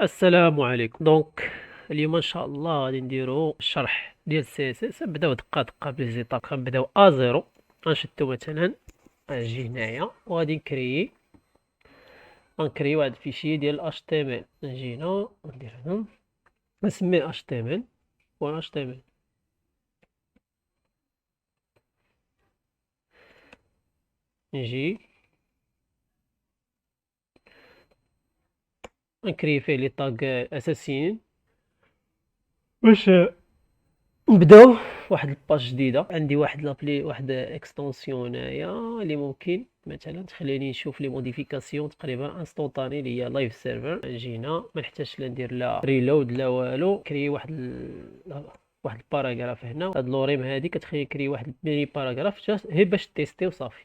السلام عليكم. اليوم ان شاء الله غادي نديرو الشرح ديال السي اس اس. نبداو دقه دقه بلي زيتاب. غنبداو زيرو. غنشدو مثلا، غنجي هنايا وغادي غنكري واحد الفيشي ديال اش تي ام ال. نجي هنا وندير هنا، نسميه اش تي ام ال و اش تي ام ال. نجي نكري فيه لي طاغ اساسيين باش نبداو واحد الباج جديده. عندي واحد لابلي، واحد اكستنسيون هنايا اللي ممكن مثلا تخليني نشوف لي موديفيكاسيون تقريبا انستونطاني اللي هي لايف سيرفر. نجي هنا ما نحتاجش لا ندير لا ريلود لا والو. كري واحد الباراغراف هنا. هاد لوريم هادي كتخلي نكري واحد الميني باراغراف غير باش تيستي وصافي.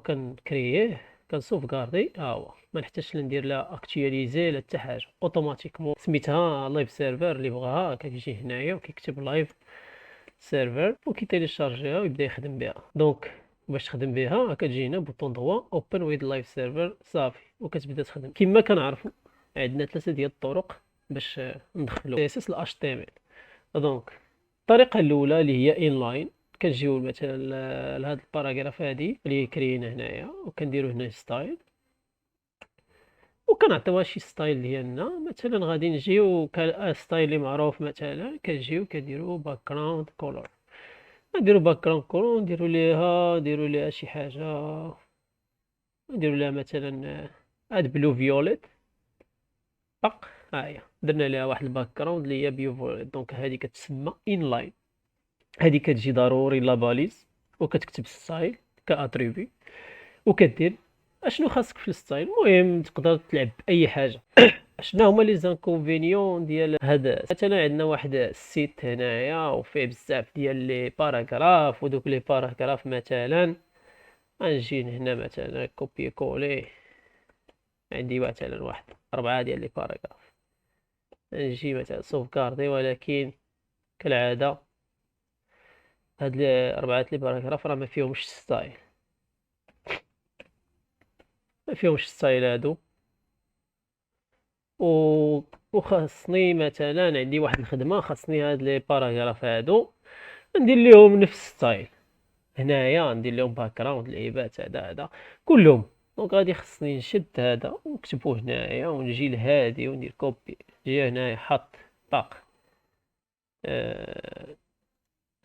كنكرييه، كنسوف كاردي، ها هو. ما نحتاجش ندير لا اكtualiser لا حتى حاجه، اوتوماتيكمون سميتها لايف سيرفر. اللي بغاها كيجي هنايا وكيكتب لايف سيرفر وكيتيليشارجيها ويبدا يخدم بها. باش تخدم بها كتجي هنا بوطون دغوا اوبن ويز لايف سيرفر، صافي وكتبدا تخدم. كما كنعرفوا عندنا ثلاثه ديال الطرق باش ندخلوا سي اس اس ل اتش تي ام ال. الطريقه الاولى اللي هي انلاين. كنجيو مثلا لهاد الباراغراف هادي اللي كرينا هنايا وكنديروا هنا ستايل وكنعطيوها شي ستايل ديالنا. مثلا غادي نجيو ستايل اللي معروف، مثلا كنجيو كنديروا باك جراوند كولور. نديروا باك جراوند كولور، نديروا ليها شي حاجه، نديروا لها مثلا هاد بلو فيوليت. طق، ها هي درنا لها واحد الباك جراوند اللي هي بيو فيوليت. هذه كتسمى انلاين. هذه كتجي ضروري لا باليز، وكتكتب ستايل كاتريبي وكدير اشنو خاصك في الستايل. المهم تقدر تلعب باي حاجه. شنو هما لي زانكونفينيون ديال هذا؟ مثلا عندنا واحد السيت هنايا وفيه بزاف ديال لي باراغراف، ودوك لي باراغراف مثلا غنجي هنا مثلا كوبي كولي. عندي مثلا واحد 4 ديال لي باراغراف. نجي مثلا سوف كاردي، ولكن كالعاده هاد لي 4 لي باراغراف راه ما فيهمش ستايل، ما فيهمش ستايل هادو. و وخاصني مثلا عندي واحد الخدمه، خاصني هاد لي باراغراف هادو ندير ليهم نفس ستايل. هنايا ندير لهم باك جراوند لعيبات هذا كلهم. غادي خصني نشد هذا ونكتبو هنايا ونجي لهادي وندير كوبي. نجي هنايا حط باق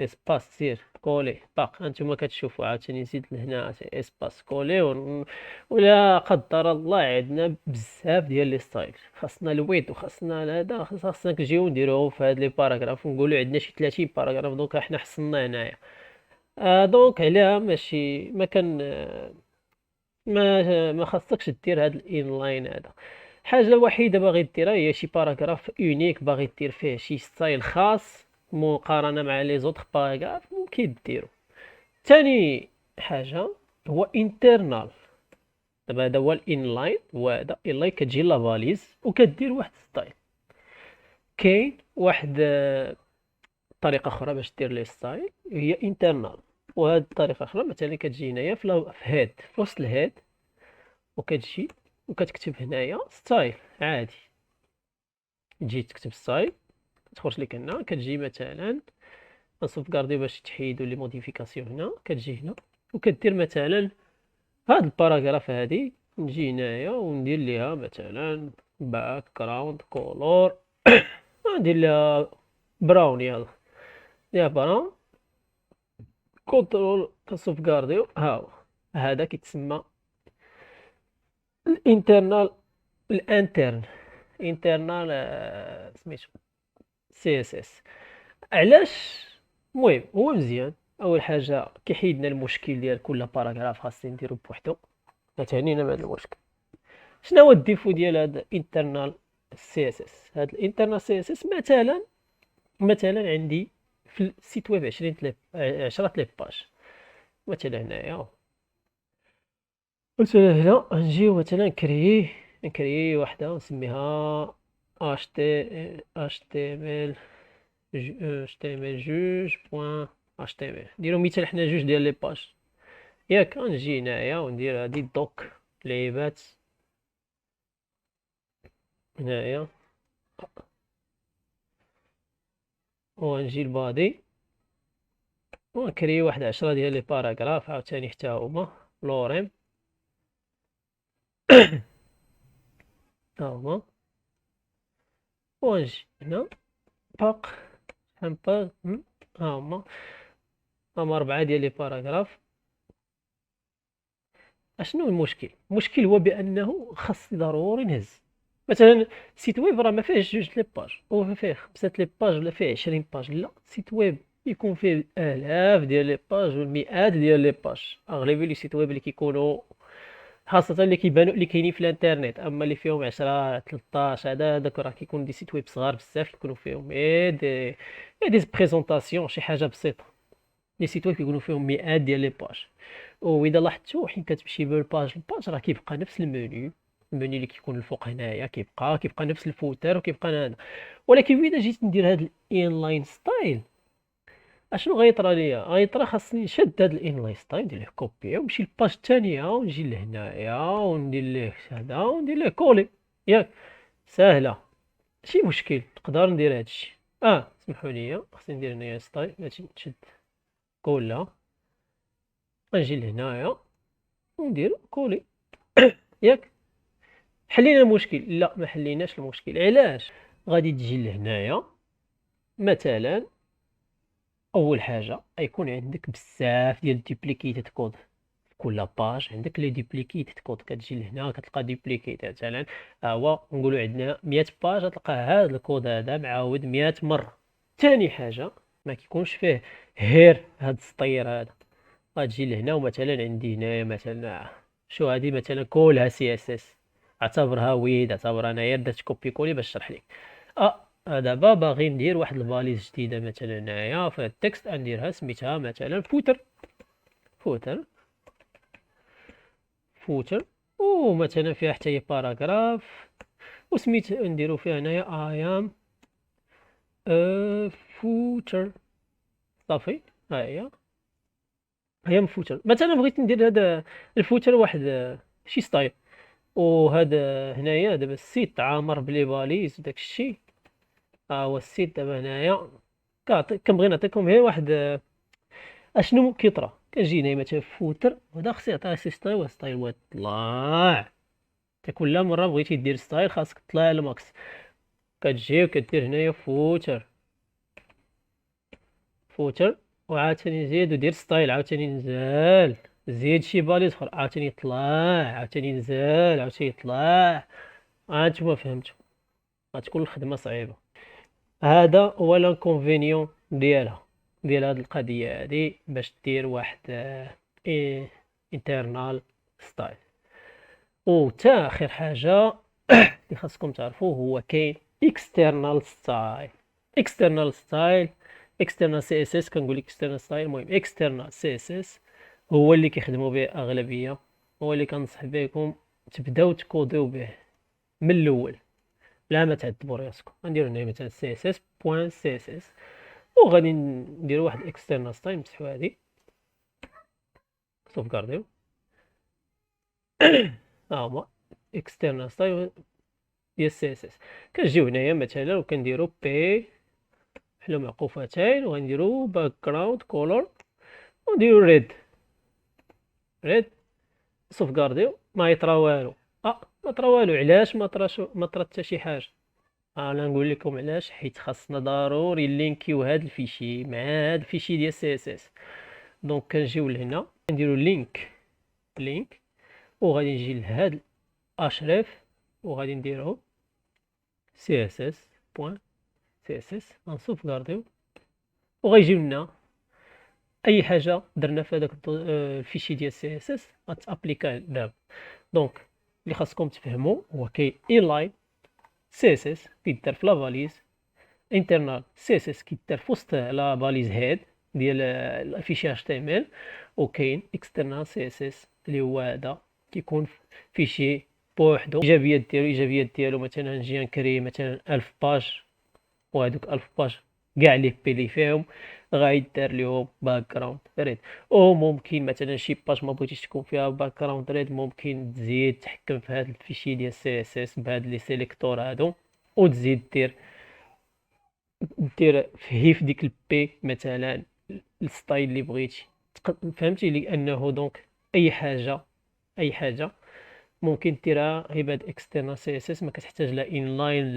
اسباس، سير كولي باق. هانتوما كتشوفوا عاوتاني نزيد لهنا اسباس كولي ولا قدر الله عندنا بزاف ديال لي ستايل. خاصنا الويد وخاصنا هذا، خاصنا نجيو نديروه في هاد لي باراغراف ونقولوا عندنا شي 30 باراغراف. احنا حصلنا هنايا. علاه ماشي ما كان ما خاصكش دير هاد الانلاين هذا. الحاجه الوحيده باغي ديرها هي شي باراغراف اونيك، باغي دير فيه شي ستايل خاص مقارنه مع لي زوطخ باراغراف، ممكن ديرو. ثاني حاجه هو انترنال. دابا هذا هو الانلاين، وهذا انلاين كتجي لا فاليز وكدير واحد ستايل. كاين واحد طريقه اخرى باش دير لي ستايل هي انترنال. وهاد الطريقه اخرى مثلا كتجي هنايا في هاد، في وسط الهاد، وكتجي وكتكتب هنايا ستايل عادي. تجي تكتب ستايل، تخرج لك هنا. كتجي مثلا نسوف كاردي باش تحيدو لي موديفيكاسيون. هنا كتجي هنا وكدير مثلا هاد الباراغراف هادي. نجي هنايا وندير ليها مثلا باك جراوند كولور. ندير لها براون، يلا يا براون. كنترول كنسوف كارديو، ها هو. هذا كيتسمى الانترنال. الانترن انترنال سميتو سي اس اس. علاش؟ المهم هو مزيان. اول حاجه كيحيد لنا المشكل ديال كل باراغراف خاصني نديرو بوحدو، ما تعنينا بهذا المشكل. شنو هو الديفو ديال هذا الانترنال سي اس اس؟ هذا الانترنال سي اس اس مثلا عندي في السيت ويب 20 10 لي باج. مثلا هنايا، مثلا هنا نجيو مثلا نكري وحده ونسميها html html جوج بوان html. نديرو مثال حنا جوج ديال لي باج ياك. غنجي هنايا وندير هادي الدوك لعيبات هنايا ونجي البادي ونكري واحد 10 ديال لي باراغراف عاوتاني حتى هما لوريم ها هما. ونجي هنا باق باغ ها هما 4 ديال لي باراغراف. اشنو المشكل؟ المشكل هو بانه خاص ضروري نهز مثلا سيت ويب راه ما فيهش جوج لي باج او فيه 5 لي باج ولا فيه 20 باج. لا، سيت ويب يكون فيه الاف ديال لي باج والمئات ديال لي باج. اغلبيه لي سيت ويب اللي كيكونوا خاصه اللي كيبانوا اللي كاينين في الانترنت، اما اللي فيهم 10 13 هذاك راه كيكون دي سيت ويب صغار بزاف كيكونوا فيهم دي بريزونطاسيون شي حاجه بسيطه. لي سيت ويب كيكونوا فيهم مئات ديال لي باج. واذا لاحظتوا حين كتمشي من باج لباج راه كيبقى نفس المنيو اللي كيكون الفوق هنايا كيبقى نفس الفوتر وكيبقى هذا. ولكن اذا جيت ندير هذا الانلاين ستايل اشنو غيطرى ليا؟ غيطرى خاصني نشد هذا الانلاين ستايل ندير له كوبي ونمشي للباج الثانيه ونجي لهنايا وندير ليه هذا وندير ليه كولي. ياك ساهله ماشي مشكل نقدر ندير هادشي. سمحوا لي خاصني ندير هنايا ستايل ماشي نشد كلها غنجي لهنايا وندير كولي. ياك حلينا المشكل؟ لا ما حليناش المشكل. علاش؟ غادي تجي لهنايا مثلا اول حاجه غيكون عندك بزاف ديال الدوبليكيتد كود في كل باج. عندك لي دوبليكيتد كود كتجي لهنا كتلقى دوبليكيت مثلا هو نقولوا عندنا 100 باج تلقى هذا الكود هذا معاود 100 مره. ثاني حاجه ما كيكونش فيه غير هاد السطير هذا. غتجي لهنا ومثلا عندي هنايا مثلا شو هادي مثلا كلها سي اس اس. اعتبرها ويد اعتبرها انايا درت كوبي كولي باش نشرح لك. دابا باغي ندير واحد الفاليز جديده مثلا هنايا في التكست نديرها سميتها مثلا فوتر فوتر ومثلا فيها حتى هي باراغراف وسميت نديرو فيها هنايا اي ام فوتر. صافي ها هي فوتر. مثلا بغيت ندير هذا الفوتر واحد شي ستايل وهذا هنايا دابا السيت عامر بلي باليز وداك الشيء. هو السيت دابا هنايا كنبغي نعطيكم غير واحد اشنو كيطرا. كنجي هنايا مثلا فوتر وهذا خصو يعطيها شي ستايل وستايل واحد طلع. حتى كل مره بغيتي دير ستايل خاصك تطلع الماكس. كتجي وكدير هنايا فوتر وعاوتاني نزيد ودير ستايل عاوتاني نزال زيد شي باليز اخر عاوتاني يطلع عاوتاني نزال عاوتاني يطلع. هانتوما فهمتوا غتكون الخدمه صعيبه. هذا هو لانكونفينيون ديال هاد القضيه هادي باش دير واحد انترنال ستايل. تا اخر حاجه اللي خاصكم تعرفوه هو كاين اكسترنال ستايل. اكسترنال سي اس اس كنقول لك اكسترنال ستايل. المهم اكسترنال سي اس اس هو اللي كيخدموا به اغلبيه، هو اللي كنصح بكم تبداو تكوديو به من الاول بلا ما تعذبوا راسكم. غنديروا هنا مثلا سي اس اس بوين سي اس اس وغادي نديروا واحد اكسترنال ستايل نمسحوا هذه سوف كارديو. هما اكسترنال ستايل ديال سي اس اس. كنجيو هنايا مثلا وكنديروا بي حلو معقوفتين وغنديروا باك جراوند كولور ونديروا ريد سوف كارديو. ما يطرا والو. ما طرا والو. علاش ما طرا حتى شي حاجه؟ انا نقول لكم علاش. حيت خاصنا ضروري لينكيو هذا الفيشي مع هذا الفيشي ديال سي اس اس. دونك كنجيو لهنا نديرو لينك وغادي نجي لهاد اشريف وغادي نديرو سي اس اس بوين سي اس اس غنسوف كارديو وغيجيو لنا اي حاجه درنا في هذاك الفيشي ديال سي اس اس غتابليكا دابا. دونك اللي خاصكم تفهموا هو كاين انلاين سي اس اس كيدار في لا فاليز، انترنال سي اس اس كيدار في وسط لا فاليز هيد ديال الفيشي اتش تي ام ال، وكاين اكسترنال سي اس اس اللي هو هذا كيكون فيشي بوحدو. الايجابيات ديالو مثلا نجي نكري مثلا 1000 باج وهذوك 1000 باج كاع لي بي اللي فيهم غايدار ليهم باك جراوند ريد. او ممكن مثلا شي باج ما بغيتيش تكون فيها باك جراوند ريد ممكن تزيد تحكم في هذا الفيشي ديال سي اس اس بهاد لي سيليكتور هادو وتزيد دير في ديك البي مثلا الستايل اللي بغيتي. فهمتي؟ لانه دونك اي حاجه اي حاجه ممكن ديرها غير بهاد اكسترنال سي اس اس، ما كتحتاج لا انلاين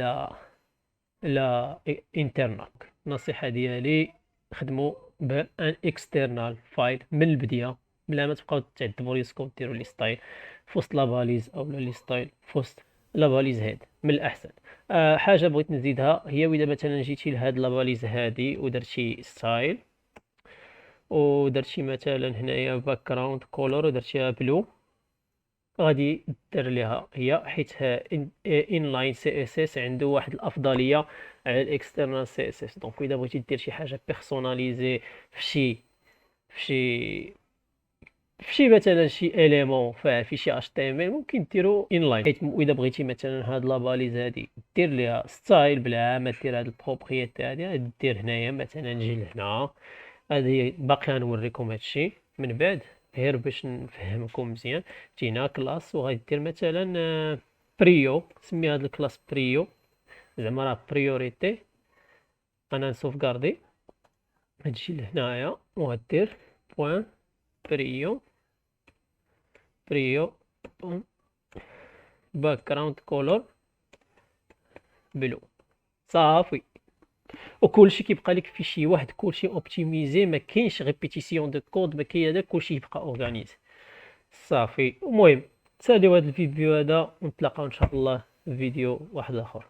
لا انترنال. النصيحه ديالي خدموا بان اكسترنال فايل من البدايه، بلا ما تبقاو تعذبوا ريسكم ديروا لي ستايل في وسط لافاليز او لي ستايل في وسط لافاليز. هاد من الاحسن. حاجه بغيت نزيدها هي اذا مثلا جيتي لهاد لافاليز هادي ودرتي ستايل ودرتي مثلا هنايا باك جراوند كولور ودرتيها بلو، غادي دير ليها هي حيت انلاين سي اس اس عنده واحد الافضليه على الاكسترنال سي اس اس. دونك اذا بغيتي دير شي حاجه بيرسوناليزي في شي مثلا شي اليمون في شي اش تي ام ال ممكن ديرو انلاين. حيت اذا بغيتي مثلا هاد لاباليز هادي دير ليها ستايل بلا ما دير هاد البروبريتي هادي، دير هنايا مثلا نجي لهنا. هذه باقي غنوريكم هادشي من بعد غير باش نفهمكم مزيان. جينا كلاس وغادي دير مثلا بريو، سمي هاد الكلاس بريو زعما راه بريوريتي. انا نسوفغاردي، غتجي لهنايا وغدير بوان بريو باك جراوند كولور بلو. صافي، وكلشي كيبقى لك في شي واحد، كلشي اوبتيميزي، ما كاينش ريبيتيسيون دو كود، ما كاين هذا، كلشي يبقى اورغانيزي. صافي. المهم تساليو هذا الفيديو هذا ونتلاقاو ان شاء الله في فيديو واحد اخر.